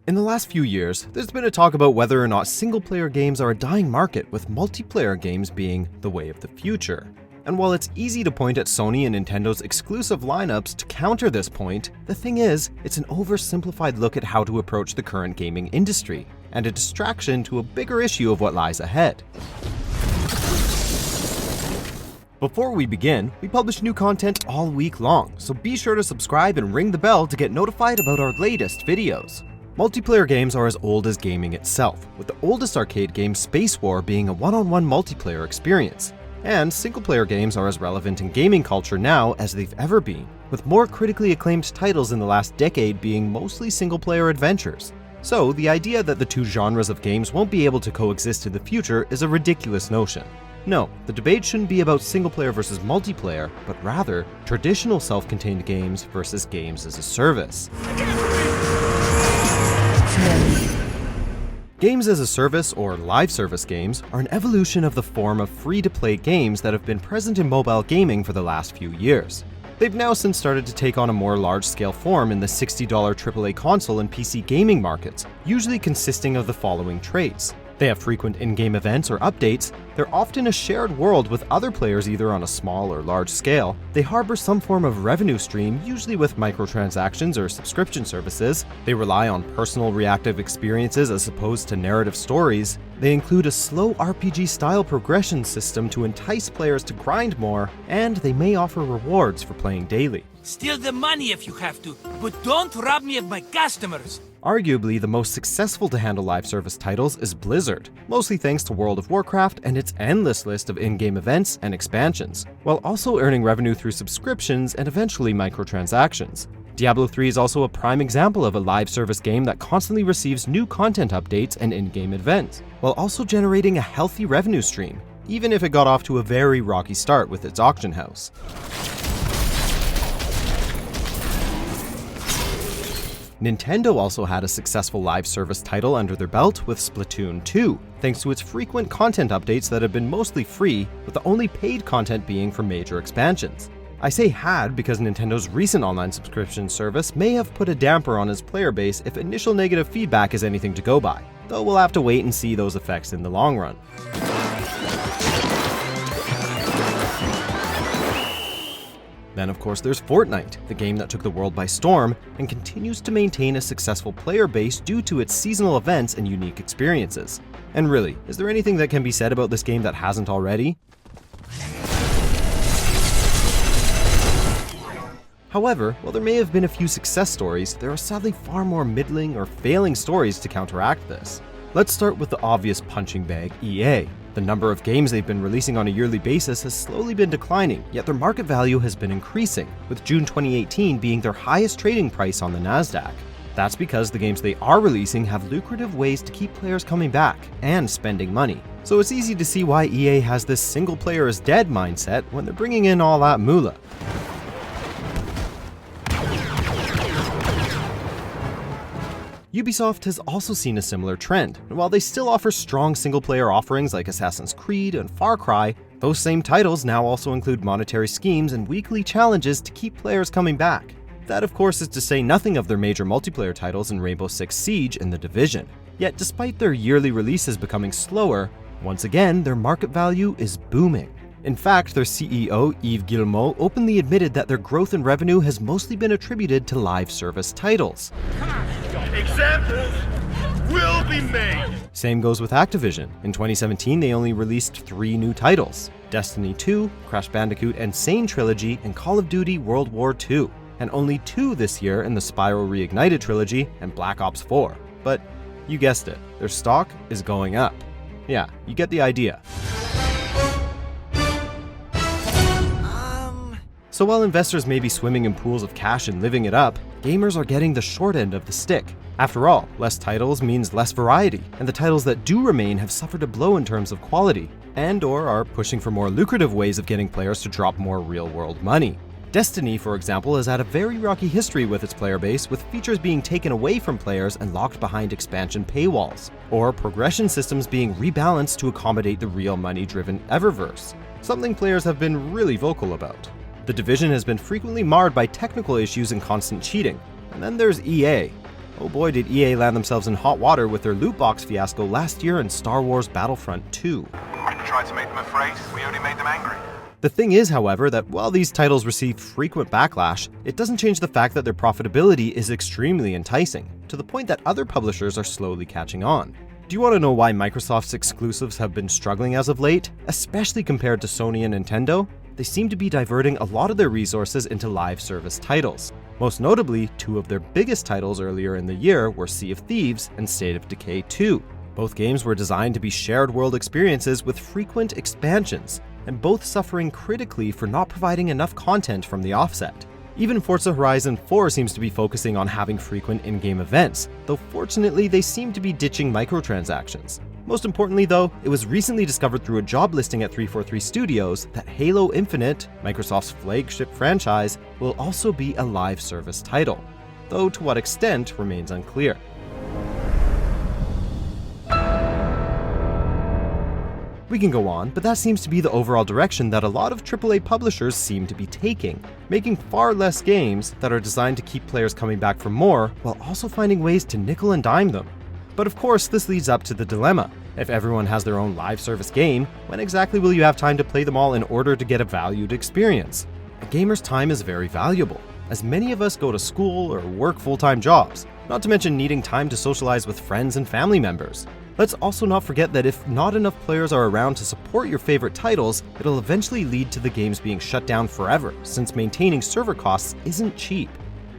In the last few years, there's been a talk about whether or not single-player games are a dying market, with multiplayer games being the way of the future. And while it's easy to point at Sony and Nintendo's exclusive lineups to counter this point, the thing is, it's an oversimplified look at how to approach the current gaming industry, and a distraction to a bigger issue of what lies ahead. Before we begin, we publish new content all week long, so be sure to subscribe and ring the bell to get notified about our latest videos. Multiplayer games are as old as gaming itself, with the oldest arcade game Space War being a one-on-one multiplayer experience. And single-player games are as relevant in gaming culture now as they've ever been, with more critically acclaimed titles in the last decade being mostly single-player adventures. So the idea that the two genres of games won't be able to coexist in the future is a ridiculous notion. No, the debate shouldn't be about single-player versus multiplayer, but rather traditional self-contained games versus games as a service. Games as a service, or live service games, are an evolution of the form of free-to-play games that have been present in mobile gaming for the last few years. They've now since started to take on a more large-scale form in the $60 AAA console and PC gaming markets, usually consisting of the following traits. They have frequent in-game events or updates, they're often a shared world with other players either on a small or large scale, they harbor some form of revenue stream, usually with microtransactions or subscription services, they rely on personal reactive experiences as opposed to narrative stories, they include a slow RPG-style progression system to entice players to grind more, and they may offer rewards for playing daily. Steal the money if you have to, but don't rob me of my customers! Arguably, the most successful to handle live service titles is Blizzard, mostly thanks to World of Warcraft and its endless list of in-game events and expansions, while also earning revenue through subscriptions and eventually microtransactions. Diablo 3 is also a prime example of a live service game that constantly receives new content updates and in-game events, while also generating a healthy revenue stream, even if it got off to a very rocky start with its auction house. Nintendo also had a successful live service title under their belt with Splatoon 2, thanks to its frequent content updates that have been mostly free, with the only paid content being for major expansions. I say had because Nintendo's recent online subscription service may have put a damper on its player base if initial negative feedback is anything to go by, though we'll have to wait and see those effects in the long run. Then of course there's Fortnite, the game that took the world by storm and continues to maintain a successful player base due to its seasonal events and unique experiences. And really, is there anything that can be said about this game that hasn't already? However, while there may have been a few success stories, there are sadly far more middling or failing stories to counteract this. Let's start with the obvious punching bag, EA. The number of games they've been releasing on a yearly basis has slowly been declining, yet their market value has been increasing, with June 2018 being their highest trading price on the Nasdaq. That's because the games they are releasing have lucrative ways to keep players coming back and spending money. So it's easy to see why EA has this single player is dead mindset when they're bringing in all that moolah. Ubisoft has also seen a similar trend, and while they still offer strong single-player offerings like Assassin's Creed and Far Cry, those same titles now also include monetary schemes and weekly challenges to keep players coming back. That of course is to say nothing of their major multiplayer titles in Rainbow Six Siege and The Division. Yet despite their yearly releases becoming slower, once again their market value is booming. In fact, their CEO, Yves Guillemot, openly admitted that their growth in revenue has mostly been attributed to live service titles. Examples will be made! Same goes with Activision. In 2017, they only released 3 new titles: Destiny 2, Crash Bandicoot and Sane Trilogy, and Call of Duty World War II, and only 2 this year in the Spyro Reignited Trilogy and Black Ops 4. But you guessed it, their stock is going up. Yeah, you get the idea. So while investors may be swimming in pools of cash and living it up, gamers are getting the short end of the stick. After all, less titles means less variety, and the titles that do remain have suffered a blow in terms of quality, and/or are pushing for more lucrative ways of getting players to drop more real-world money. Destiny, for example, has had a very rocky history with its player base, with features being taken away from players and locked behind expansion paywalls, or progression systems being rebalanced to accommodate the real money-driven Eververse, something players have been really vocal about. The Division has been frequently marred by technical issues and constant cheating. And then there's EA. Oh boy, did EA land themselves in hot water with their loot box fiasco last year in Star Wars Battlefront 2. Tried to make them afraid, we only made them angry. The thing is, however, that while these titles receive frequent backlash, it doesn't change the fact that their profitability is extremely enticing, to the point that other publishers are slowly catching on. Do you want to know why Microsoft's exclusives have been struggling as of late, especially compared to Sony and Nintendo? They seem to be diverting a lot of their resources into live service titles. Most notably, two of their biggest titles earlier in the year were Sea of Thieves and State of Decay 2. Both games were designed to be shared world experiences with frequent expansions, and both suffering critically for not providing enough content from the offset. Even Forza Horizon 4 seems to be focusing on having frequent in-game events, though fortunately they seem to be ditching microtransactions. Most importantly though, it was recently discovered through a job listing at 343 Studios that Halo Infinite, Microsoft's flagship franchise, will also be a live service title, though to what extent remains unclear. We can go on, but that seems to be the overall direction that a lot of AAA publishers seem to be taking, making far less games that are designed to keep players coming back for more, while also finding ways to nickel and dime them. But of course, this leads up to the dilemma. If everyone has their own live service game, when exactly will you have time to play them all in order to get a valued experience? A gamer's time is very valuable, as many of us go to school or work full-time jobs, not to mention needing time to socialize with friends and family members. Let's also not forget that if not enough players are around to support your favorite titles, it'll eventually lead to the games being shut down forever, since maintaining server costs isn't cheap.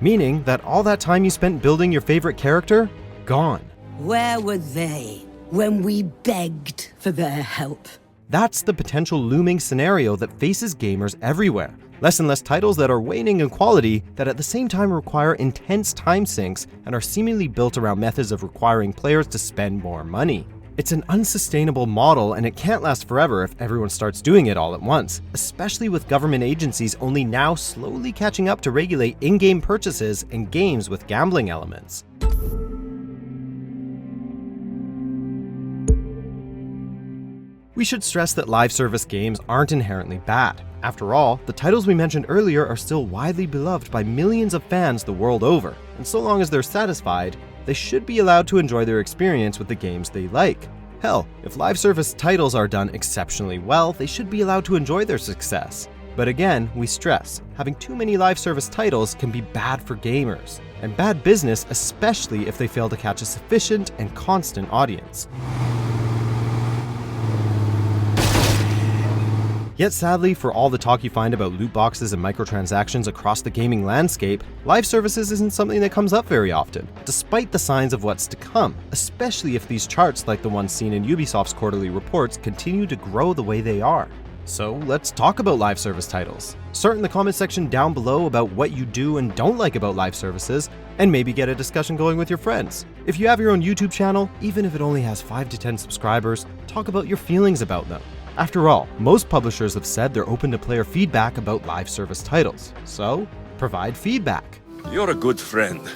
Meaning that all that time you spent building your favorite character, gone. Where were they when we begged for their help? That's the potential looming scenario that faces gamers everywhere. Less and less titles that are waning in quality that at the same time require intense time sinks and are seemingly built around methods of requiring players to spend more money. It's an unsustainable model and it can't last forever if everyone starts doing it all at once, especially with government agencies only now slowly catching up to regulate in-game purchases and games with gambling elements. We should stress that live service games aren't inherently bad. After all, the titles we mentioned earlier are still widely beloved by millions of fans the world over, and so long as they're satisfied, they should be allowed to enjoy their experience with the games they like. Hell, if live service titles are done exceptionally well, they should be allowed to enjoy their success. But again, we stress, having too many live service titles can be bad for gamers, and bad business especially if they fail to catch a sufficient and constant audience. Yet sadly, for all the talk you find about loot boxes and microtransactions across the gaming landscape, live services isn't something that comes up very often, despite the signs of what's to come, especially if these charts like the ones seen in Ubisoft's quarterly reports continue to grow the way they are. So let's talk about live service titles. Start in the comment section down below about what you do and don't like about live services, and maybe get a discussion going with your friends. If you have your own YouTube channel, even if it only has 5 to 10 subscribers, talk about your feelings about them. After all, most publishers have said they're open to player feedback about live service titles, so provide feedback. You're a good friend,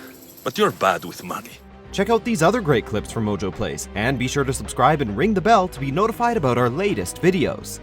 but you're bad with money. Check out these other great clips from Mojo Plays, and be sure to subscribe and ring the bell to be notified about our latest videos.